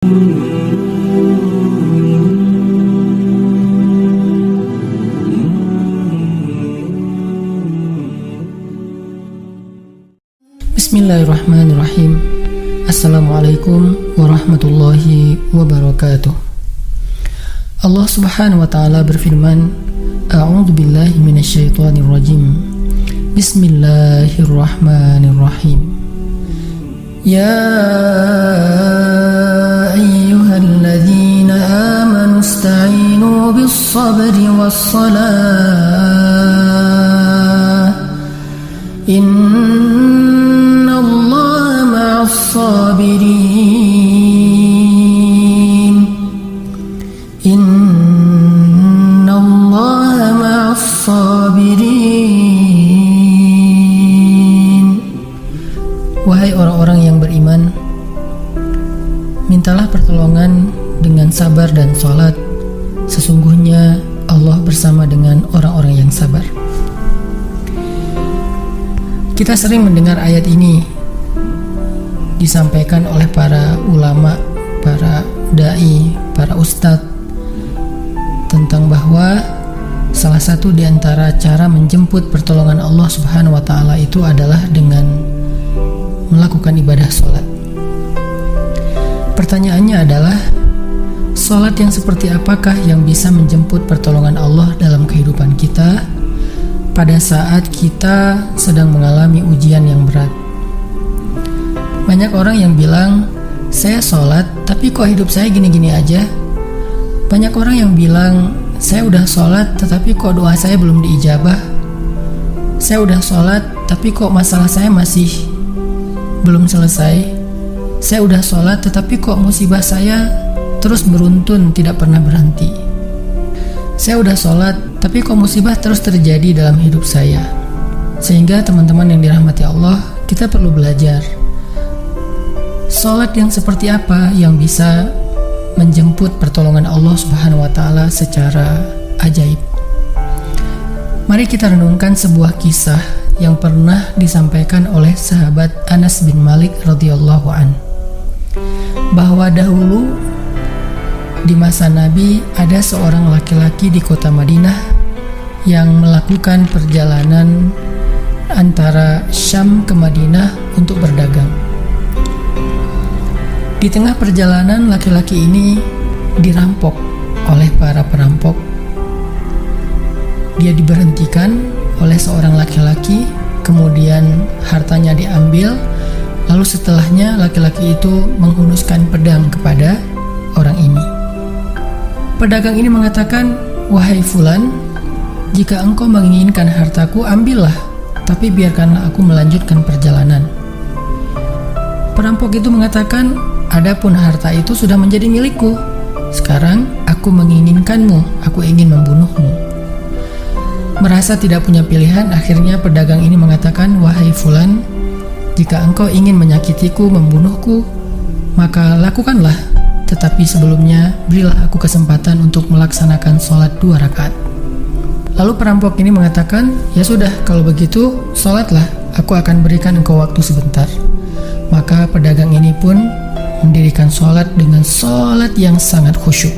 Bismillahirrahmanirrahim. Assalamualaikum warahmatullahi wabarakatuh. Allah subhanahu wa ta'ala berfirman, A'udzu billahi minasyaitonir rajim. Bismillahirrahmanirrahim. Ya ayyuhalladzina amanu ista'inu bis-sabri was-salah. Innallaha ma'as-sabirin. Innallaha ma'as-sabirin. Wahai orang-orang yang beriman, mintalah pertolongan dengan sabar dan sholat. Sesungguhnya Allah bersama dengan orang-orang yang sabar. Kita sering mendengar ayat ini disampaikan oleh para ulama, para dai, para ustadz, tentang bahwa salah satu di antara cara menjemput pertolongan Allah Subhanahu wa ta'ala itu adalah dengan melakukan ibadah sholat. Pertanyaannya adalah, sholat yang seperti apakah yang bisa menjemput pertolongan Allah dalam kehidupan kita pada saat kita sedang mengalami ujian yang berat? Banyak orang yang bilang, saya sholat tapi kok hidup saya gini-gini aja. Banyak orang yang bilang, saya udah sholat tetapi kok doa saya belum diijabah. Saya udah sholat tapi kok masalah saya masih belum selesai. Saya udah sholat tetapi kok musibah saya terus beruntun, tidak pernah berhenti. Saya udah sholat tapi kok musibah terus terjadi dalam hidup saya. Sehingga teman-teman yang dirahmati Allah, kita perlu belajar sholat yang seperti apa yang bisa menjemput pertolongan Allah Subhanahu wa ta'ala secara ajaib. Mari kita renungkan sebuah kisah yang pernah disampaikan oleh sahabat Anas bin Malik radhiyallahu an, bahwa dahulu di masa Nabi ada seorang laki-laki di kota Madinah yang melakukan perjalanan antara Syam ke Madinah untuk berdagang. Di tengah perjalanan, laki-laki ini dirampok oleh para perampok. Dia diberhentikan oleh seorang laki-laki, kemudian hartanya diambil, lalu setelahnya laki-laki itu menghunuskan pedang kepada orang ini. Pedagang ini mengatakan, wahai fulan, jika engkau menginginkan hartaku, ambillah, tapi biarkanlah aku melanjutkan perjalanan. Perampok itu mengatakan, adapun harta itu sudah menjadi milikku. Sekarang aku menginginkanmu, aku ingin membunuhmu. Merasa tidak punya pilihan, akhirnya pedagang ini mengatakan, wahai fulan, jika engkau ingin menyakitiku, membunuhku, maka lakukanlah. Tetapi sebelumnya, berilah aku kesempatan untuk melaksanakan sholat 2 rakaat. Lalu perampok ini mengatakan, ya sudah, kalau begitu, sholatlah, aku akan berikan engkau waktu sebentar. Maka pedagang ini pun mendirikan sholat dengan sholat yang sangat khusyuk.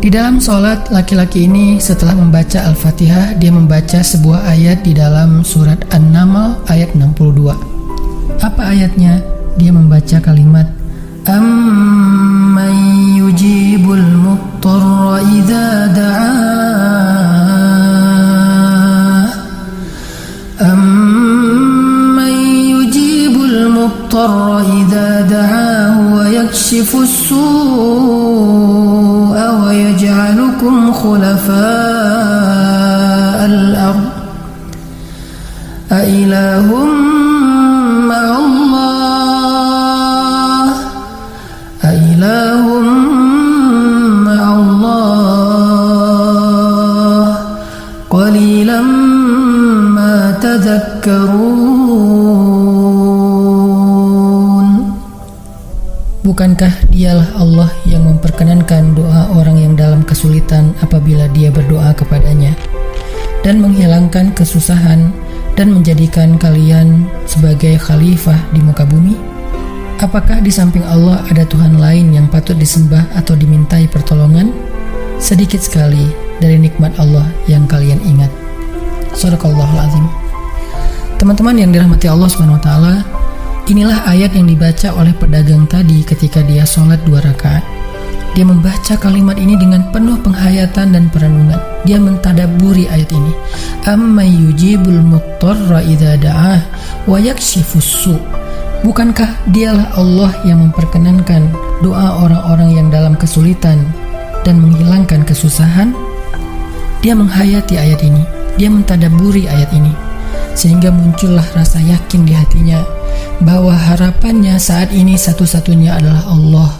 Di dalam sholat, laki-laki ini setelah membaca Al-Fatihah, dia membaca sebuah ayat di dalam surat An-Naml ayat 62. Apa ayatnya? Dia membaca kalimat, Amman yujibul muttarra idza da'ah. Amman yujibul muttarra idza da'ah wa yakshifu as-su'a wa yaj'alukum khulafa'al ard. A ilahum ma'allah. A ilahum ma'allah. Qalilan ma tadhakkarun. Bukankah dialah Allah yang memperkenankan doa orang yang dalam kesulitan apabila dia berdoa kepadanya, dan menghilangkan kesusahan dan menjadikan kalian sebagai khalifah di muka bumi? Apakah di samping Allah ada Tuhan lain yang patut disembah atau dimintai pertolongan? Sedikit sekali dari nikmat Allah yang kalian ingat. Shadaqallahul azim. Teman-teman yang dirahmati Allah SWT, inilah ayat yang dibaca oleh pedagang tadi ketika dia sholat 2 rakaat. Dia membaca kalimat ini dengan penuh penghayatan dan perenungan. Dia mentadabburi ayat ini. Amma yujibul muttarra idza da'ah wa yakshifus su'. Bukankah dialah Allah yang memperkenankan doa orang-orang yang dalam kesulitan dan menghilangkan kesusahan? Dia menghayati ayat ini. Dia mentadabburi ayat ini. Sehingga muncullah rasa yakin di hatinya bahwa harapannya saat ini satu-satunya adalah Allah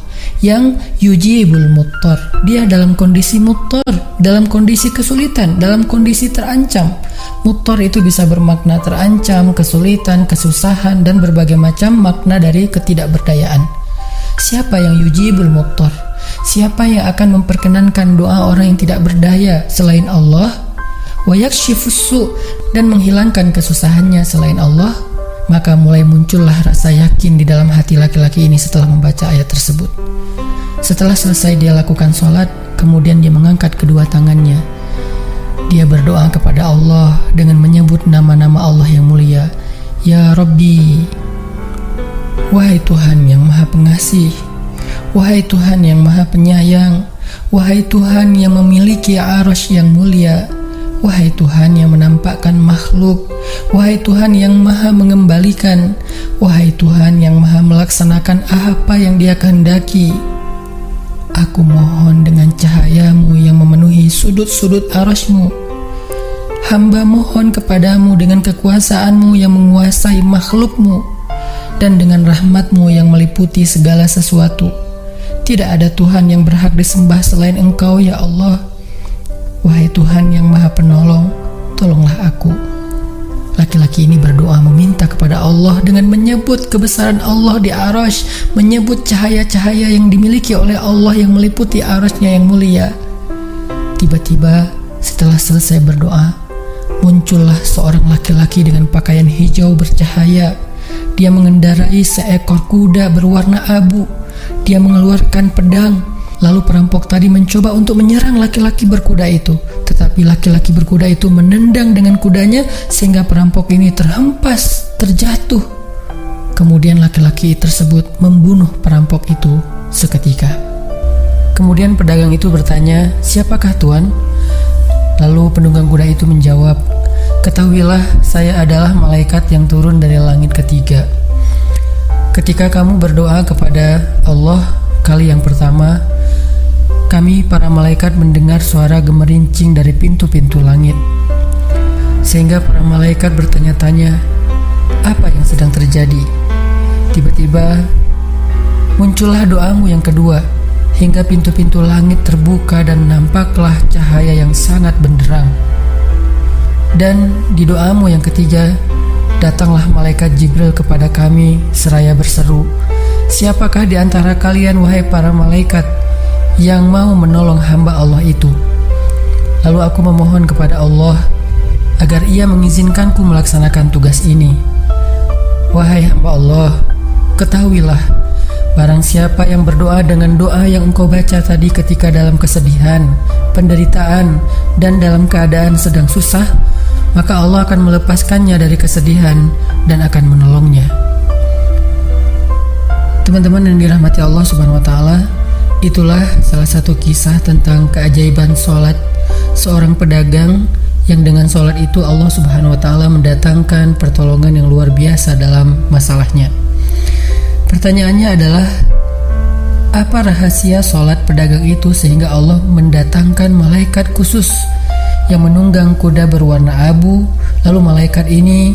yang yujibul muttar. Dia dalam kondisi muttar, dalam kondisi kesulitan, dalam kondisi terancam. Muttar itu bisa bermakna terancam, kesulitan, kesusahan, dan berbagai macam makna dari ketidakberdayaan. Siapa yang yujibul muttar? Siapa yang akan memperkenankan doa orang yang tidak berdaya selain Allah? Wa yakshifus su', dan menghilangkan kesusahannya selain Allah. Maka mulai muncullah rasa yakin di dalam hati laki-laki ini setelah membaca ayat tersebut. Setelah selesai dia lakukan sholat, kemudian dia mengangkat kedua tangannya. Dia berdoa kepada Allah dengan menyebut nama-nama Allah yang mulia. Ya Rabbi, wahai Tuhan yang maha pengasih, wahai Tuhan yang maha penyayang, wahai Tuhan yang memiliki arasy yang mulia, wahai Tuhan yang menampakkan makhluk, wahai Tuhan yang maha mengembalikan, wahai Tuhan yang maha melaksanakan apa yang Dia kehendaki. Aku mohon dengan cahayamu yang memenuhi sudut-sudut arasy-Mu. Hamba mohon kepadamu dengan kekuasaanmu yang menguasai makhluk-Mu dan dengan rahmat-Mu yang meliputi segala sesuatu. Tidak ada Tuhan yang berhak disembah selain Engkau, ya Allah. Wahai Tuhan yang maha penolong, tolonglah aku. Laki-laki ini berdoa meminta kepada Allah dengan menyebut kebesaran Allah di arasy, menyebut cahaya-cahaya yang dimiliki oleh Allah yang meliputi arasy-Nya yang mulia. Tiba-tiba setelah selesai berdoa, muncullah seorang laki-laki dengan pakaian hijau bercahaya. Dia mengendarai seekor kuda berwarna abu. Dia mengeluarkan pedang. Lalu perampok tadi mencoba untuk menyerang laki-laki berkuda itu. Tetapi laki-laki berkuda itu menendang dengan kudanya sehingga perampok ini terhempas, terjatuh. Kemudian laki-laki tersebut membunuh perampok itu seketika. Kemudian pedagang itu bertanya, "Siapakah Tuan?" Lalu penunggang kuda itu menjawab, "Ketahuilah, saya adalah malaikat yang turun dari langit ketiga. Ketika kamu berdoa kepada Allah kali yang pertama, kami para malaikat mendengar suara gemerincing dari pintu-pintu langit. Sehingga para malaikat bertanya-tanya, apa yang sedang terjadi? Tiba-tiba muncullah doamu yang kedua, hingga pintu-pintu langit terbuka dan nampaklah cahaya yang sangat benderang. Dan di doamu yang ketiga, datanglah malaikat Jibril kepada kami seraya berseru, siapakah di antara kalian wahai para malaikat yang mau menolong hamba Allah itu? Lalu aku memohon kepada Allah agar Ia mengizinkanku melaksanakan tugas ini. Wahai hamba Allah, ketahuilah, barang siapa yang berdoa dengan doa yang engkau baca tadi ketika dalam kesedihan, penderitaan, dan dalam keadaan sedang susah, maka Allah akan melepaskannya dari kesedihan dan akan menolongnya." Teman-teman yang dirahmati Allah Subhanahu wa Ta'ala, itulah salah satu kisah tentang keajaiban sholat seorang pedagang yang dengan sholat itu Allah Subhanahu wa Ta'ala mendatangkan pertolongan yang luar biasa dalam masalahnya. Pertanyaannya adalah, apa rahasia sholat pedagang itu sehingga Allah mendatangkan malaikat khusus yang menunggang kuda berwarna abu, lalu malaikat ini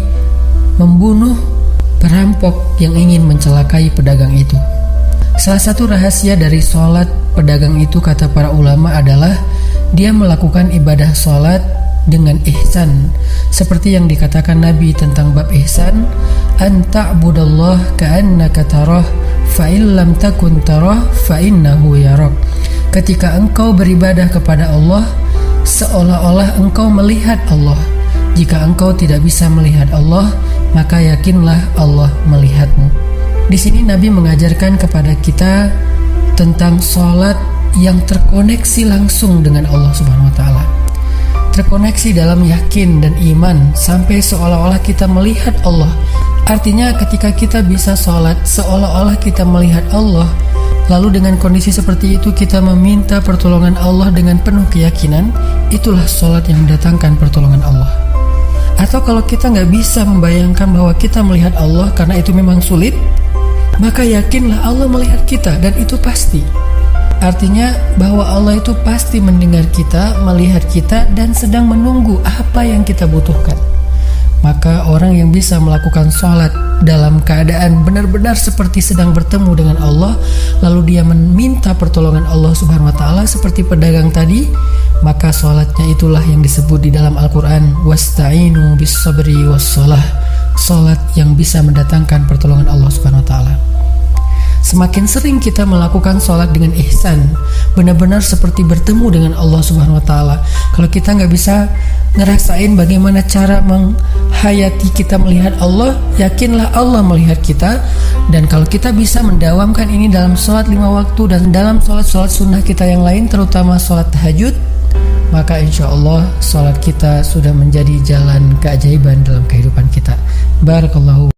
membunuh perampok yang ingin mencelakai pedagang itu? Salah satu rahasia dari sholat pedagang itu, kata para ulama, adalah dia melakukan ibadah sholat dengan ihsan. Seperti yang dikatakan Nabi tentang bab ihsan, an ta'budallah ka'annaka tarah fa in lam takun tarah fa innahu yarak. Ketika engkau beribadah kepada Allah, seolah-olah engkau melihat Allah. Jika engkau tidak bisa melihat Allah, maka yakinlah Allah melihatmu. Di sini Nabi mengajarkan kepada kita tentang sholat yang terkoneksi langsung dengan Allah Subhanahu wa Ta'ala. Terkoneksi dalam yakin dan iman sampai seolah-olah kita melihat Allah. Artinya ketika kita bisa sholat seolah-olah kita melihat Allah, lalu dengan kondisi seperti itu kita meminta pertolongan Allah dengan penuh keyakinan, itulah sholat yang mendatangkan pertolongan Allah. Atau kalau kita nggak bisa membayangkan bahwa kita melihat Allah karena itu memang sulit, maka yakinlah Allah melihat kita dan itu pasti. Artinya bahwa Allah itu pasti mendengar kita, melihat kita, dan sedang menunggu apa yang kita butuhkan. Maka orang yang bisa melakukan sholat dalam keadaan benar-benar seperti sedang bertemu dengan Allah, lalu dia meminta pertolongan Allah Subhanahu wa Ta'ala seperti pedagang tadi, maka sholatnya itulah yang disebut di dalam Al-Quran wasta'inu bis sabri was sholah, sholat yang bisa mendatangkan pertolongan Allah Subhanahu wa Ta'ala. Semakin sering kita melakukan sholat dengan ihsan, benar-benar seperti bertemu dengan Allah Subhanahu wa Ta'ala. Kalau kita nggak bisa ngerasain bagaimana cara menghayati kita melihat Allah, yakinlah Allah melihat kita. Dan kalau kita bisa mendawamkan ini dalam sholat 5 waktu dan dalam sholat-sholat sunnah kita yang lain, terutama sholat tahajud, maka insya Allah sholat kita sudah menjadi jalan keajaiban dalam kehidupan kita. Barakallahu.